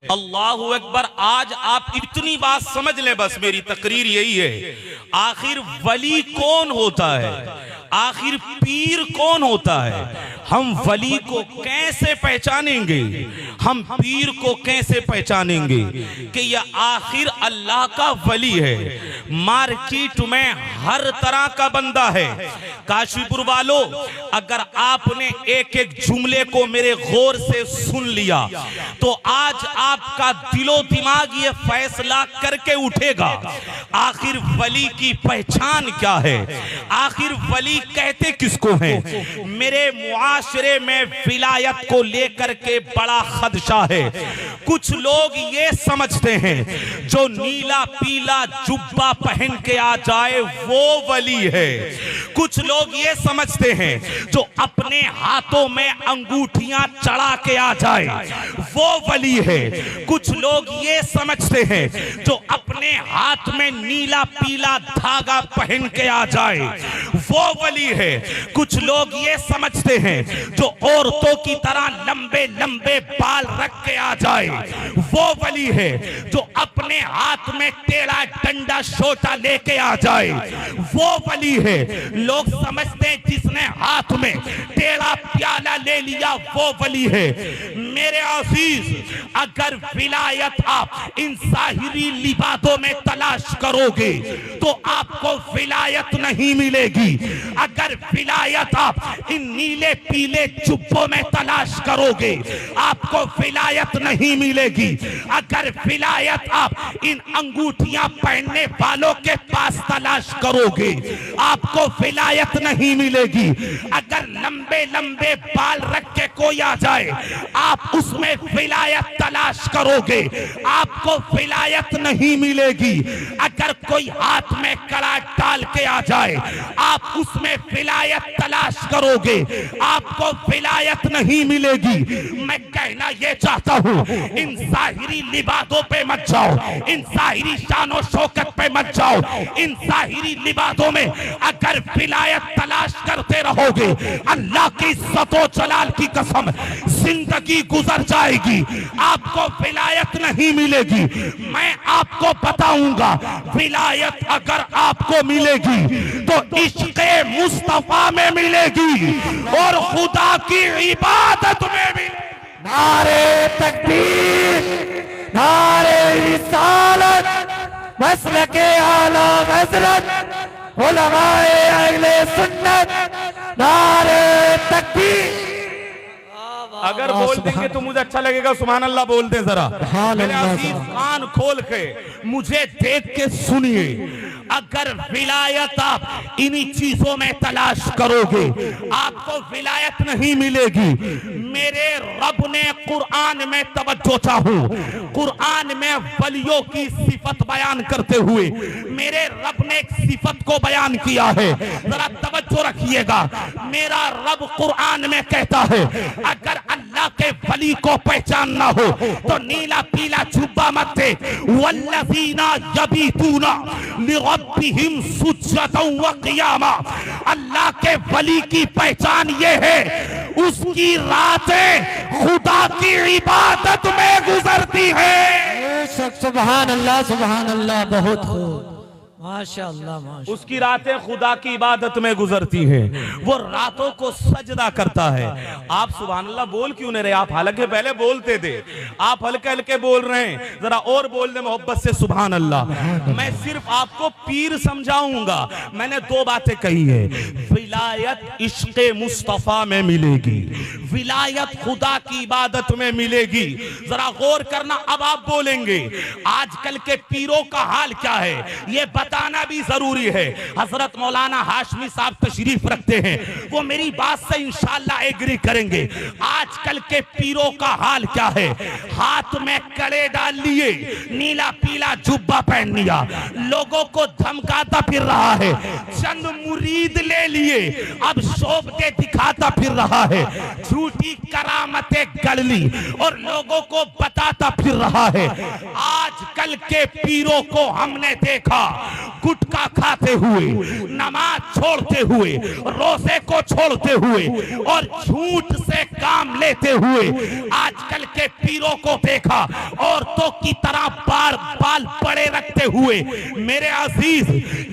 अल्लाहु अकबर। आज आप इतनी बात समझ लें, बस मेरी तकरीर यही है, आखिर वली कौन होता है, आखिर पीर कौन होता है, हम वली को कैसे पहचानेंगे, हम पीर को कैसे पहचानेंगे कि यह आखिर अल्लाह का वली है। मार्केट में हर तरह का बंदा है। काशीपुर वालों, अगर आपने एक एक जुमले को मेरे गौर से सुन लिया तो आज आपका दिलो दिमाग ये फैसला करके उठेगा आखिर वली की पहचान क्या है, आखिर वली कहते किसको हैं। मेरे मुआशरे में विलायत को लेकर के बड़ा खदशा है। कुछ लोग ये समझते हैं जो नीला पीला जुब्बा पहन के आ जाए वो वली है। कुछ लोग ये समझते हैं जो अपने हाथों में अंगूठियां चढ़ा के आ जाए वो वली है। कुछ लोग ये समझते हैं जो अपने हाथ में नीला पीला धागा पहन के आ जाए वो वली है। कुछ लोग ये समझते हैं जो औरतों की तरह लंबे लंबे बाल रख के आ जाए वो वली है। जो अपने हाथ में टेढ़ा डंडा छोटा लेके आ जाए वो वली है। लोग समझते हैं जिसने हाथ में टेढ़ा प्याला ले लिया वो वली है। मेरे अजीज, अगर विलायत आप इन साहिरी लिबासों में तलाश करोगे तो आपको विलायत नहीं मिलेगी। अगर विलायत आप इन नीले पीले जुब्बों में तलाश करोगे आपको विलायत नहीं मिलेगी। अगर विलायत आप इन अंगूठियां पहनने वालों के पास तलाश करोगे आपको विलायत नहीं मिलेगी। अगर लंबे लंबे बाल रख के कोई आ जाए आप उसमें विलायत तलाश करोगे आपको विलायत नहीं मिलेगी। अगर कोई हाथ में कड़ा डाल के आ जाए आप उसमें विलायत तलाश करोगे आपको विलायत नहीं मिलेगी। मैं कहना यह चाहता हूं, इन जाहिरी लिबासों पे मत जाओ, इन जाहिरी शानो शौकत पे मत जाओ। इन जाहिरी लिबासों में अगर विलायत तलाश करते रहोगे अल्लाह की इज्जतो जलाल की कसम जिंदगी गुजर जाएगी, आपको विलायत नहीं मिलेगी। मैं आपको बताऊंगा विलायत अगर आपको मिलेगी तो इश्क़े मुस्तफा में मिलेगी और खुदा की इबादत में भी। नारे तकबीर, नारे रिसालत, मसलके आला हज़रत उलमाए अहले सुन्नत, नारे तकबीर। अगर बोल देंगे तो मुझे अच्छा लगेगा, सुभान अल्लाह बोल दे जरा। मेरे अजीज, कान खोल के मुझे देख के सुनिए। अगर विलायत आप इन्हीं चीजों में तलाश करोगे आपको विलायत नहीं मिलेगी। मेरे रब ने कुरान में तवज्जो चाहूं, कुरान में वलियों की सिफत बयान करते हुए मेरे रब ने एक सिफत को बयान किया है, जरा तवज्जो रखिएगा। मेरा रब कुरान में कहता है अगर अल्लाह के वली को पहचानना हो तो नीला पीला जुब्बा मत दे। वल्लज़ीना यबीतूना लिरब्बिहिम सुज्जदन व क़ियामा। अल्लाह के वली की पहचान ये है उसकी रातें खुदा की इबादत में गुजरती है। सुभान अल्लाह, बहुत खूब, माशाअल्लाह माशाअल्लाह। उसकी रातें खुदा की इबादत में गुजरती हैं, वो रातों को सजदा करता है। आप सुभान अल्लाह बोल क्यों नहीं रहे? आप हालांकि पहले बोलते थे, आप हल्के हल्के बोल रहे हैं, जरा और बोल दे मोहब्बत से सुभान अल्लाह। मैं सिर्फ आपको पीर समझाऊंगा। मैंने दो बातें कही है, विलायत इश्क़े मुस्तफा में मिलेगी, विलायत खुदा की इबादत में मिलेगी। जरा गौर करना, अब आप बोलेंगे आजकल के पीरों का हाल क्या है ये बताना भी जरूरी है। हजरत मौलाना हाशमी साहब तशरीफ रखते हैं, वो मेरी बात से इंशाअल्लाह एग्री करेंगे। आजकल के पीरों का हाल क्या है? हाथ में कड़े डाल लिए, नीला पीला जुब्बा पहन लिया, लोगों को धमकाता फिर रहा है, चंद मुरीद ले लिए अब शोभते दिखाता फिर रहा है, झूठी करामतें गढ़ ली और लोगों को बताता फिर रहा है। आजकल आजकल के पीरों को हमने देखा गुटखा खाते हुए, नमाज छोड़ते हुए, रोजे को छोड़ते हुए और झूठ से काम लेते हुए आजकल के पीरों को देखा, औरतों की तरह बाल बड़े रखते हुए। मेरे अजीज,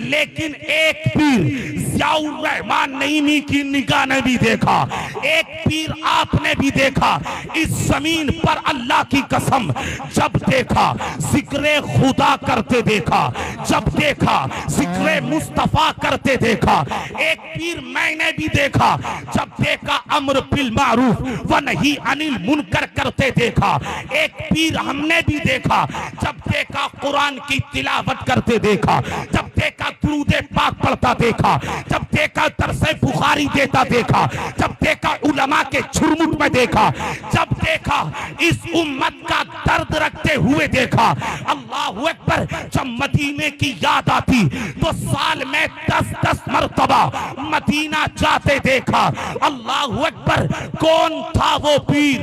लेकिन एक पीर जियाउर रहमान नईमी की निगाह ने भी देखा, एक पीर आपने भी देखा इस जमीन पर, अल्लाह की कसम, जब देखा जिक्रे खुदा करते देखा, जब देखा जिक्रे मुस्तफा करते देखा। एक पीर मैंने भी देखा, जब देखा अम्र बिल मारूफ व नही अनिल मुनकर करते देखा। एक पीर हमने भी देखा, जब देखा कुरान की तिलावत करते देखा, जब देखा दुरूद पाक पढ़ता देखा, जब देखा दरसे बुखारी देता देखा, जब देखा उलमा के झुरमुट में देखा, जब देखा इस उम्मत का दर्द रखते हुए देखा। अल्लाहु अकबर, जब मदीने की याद आती तो साल में 10-10 मरतबा मदीना जाते देखा। अल्लाहु अकबर, कौन था वो पीर,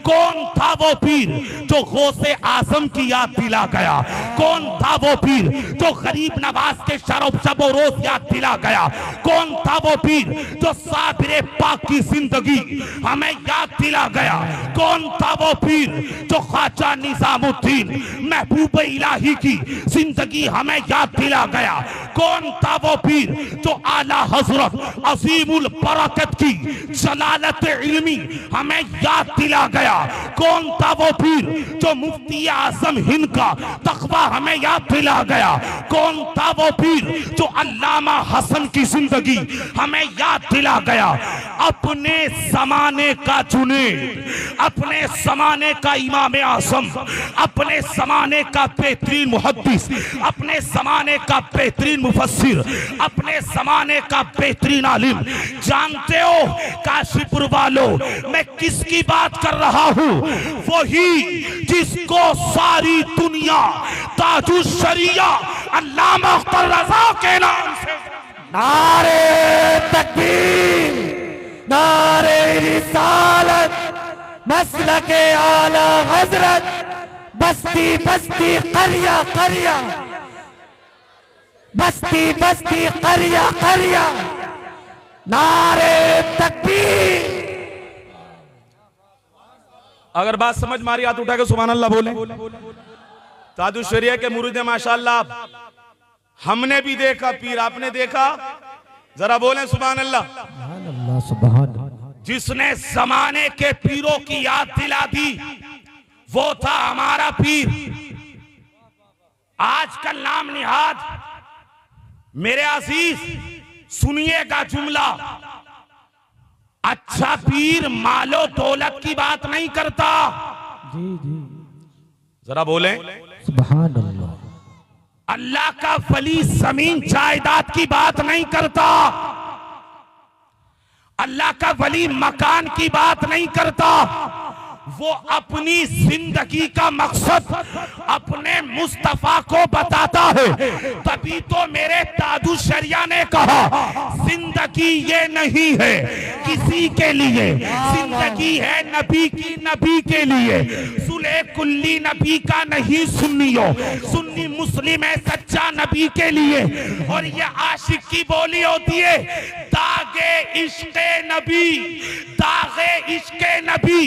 कौन था वो पीर जो गौसे आजम की याद दिला गया, कौन था वो पीर जो गरीब नवाज के शब रोज याद दिला गया, कौन था वो पीर जो साबिरे पाक की जिंदगी हमें याद दिला गया, कौन था वो पीर जो ख्वाजा निजामुद्दीन महबूब इलाही की जिंदगी हमें याद दिला गया, कौन था वो पीर जो आला हजरत अजीमुल बरकत की जलालत इल्मी हमें याद दिला गया, कौन था वो पीर जो मुफ्ती आजम हिंद का तकवा हमें याद दिला गया, कौन था वो पीर जो अल्लामा हसन की जिंदगी हमें याद दिला गया। अपने जमाने का जुनैद, अपने जमाने का इमाम आजम, अपने जमाने का बेहतरीन मुहद्दिस, अपने जमाने का बेहतरीन मुफस्सिर, अपने जमाने का बेहतरीन आलिम। जानते हो काशीपुर वालों, मैं किसकी बात कर रहा हूं? वही जिसको सारी दुनिया ताजुश शरिया अल्लामा अख्तर रजा के नाम से। नारे तकबीर, नारे रिसालत, मसलके आला हजरत, बस्ती बस्ती करिया करिया, बस्ती बस्ती करिया करिया, नारे तकबीर। अगर बात समझ मारी हाथ उठा के सुभान अल्लाह बोले। ताजुश शरिया के मुरीद माशाअल्लाह, हमने भी देखा, पीर आपने देखा, जरा बोलें सुभान अल्लाह। सुभान अल्लाह, सुभान अल्लाह। जिसने जमाने के पीरों की याद दिला दी वो था हमारा पीर। आज का नाम निहाद, मेरे अजीज सुनिएगा जुमला, अच्छा पीर मालो दौलत की बात नहीं करता। जी जी, जरा बोलें सुभान अल्लाह। अल्लाह का वली जमीन जायदाद की बात नहीं करता, अल्लाह का वली मकान की बात नहीं करता। वो अपनी जिंदगी का मकसद अपने मुस्तफा को बताता है। तभी तो मेरे ताजुश शरिया ने कहा जिंदगी ये नहीं है किसी के लिए, जिंदगी है नबी की, नबी के लिए। सुले कुल्ली नबी का नहीं सुन्नियों, सुन्नी मुस्लिम है सच्चा नबी के लिए। और ये आशिक की बोली होती है, दागे इश्क़े नबी, दागे इश्क़े नबी,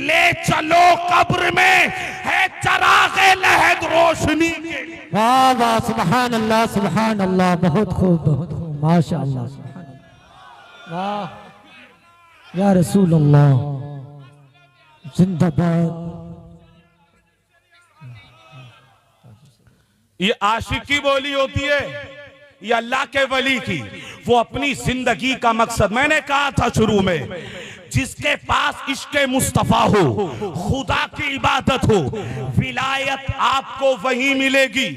ले चलो कब्र में है चरागे लहद रोशनी के। वाह वाह, सुभान अल्लाह, सुभान अल्लाह, बहुत खूब, बहुत खूब, माशाअल्लाह, सुभान अल्लाह। वाह या रसूल अल्लाह, जिंदाबाद। ये आशिक की बोली होती है, ये अल्लाह के वली की। वो अपनी जिंदगी का मकसद, मैंने कहा था शुरू में, जिसके पास इश्क़े मुस्तफा हो, खुदा की इबादत हो, विलायत आपको वही मिलेगी।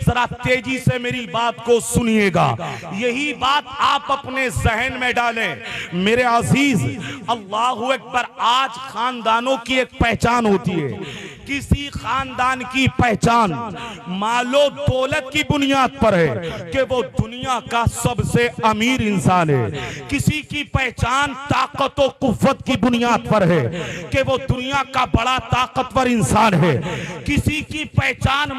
जरा तेजी से मेरी बात को सुनिएगा, यही बात आप अपने जहन में डालें मेरे अजीज। अल्लाहु अकबर। आज खानदानों की एक पहचान होती है, किसी खानदान की पहचान मालो दौलत की बुनियाद पर है कि वो दुनिया का सबसे अमीर इंसान है। किसी की पहचान ताकत और कुव्वत की बुनियाद पर है कि वो दुनिया का बड़ा ताकतवर इंसान है। किसी की पहचान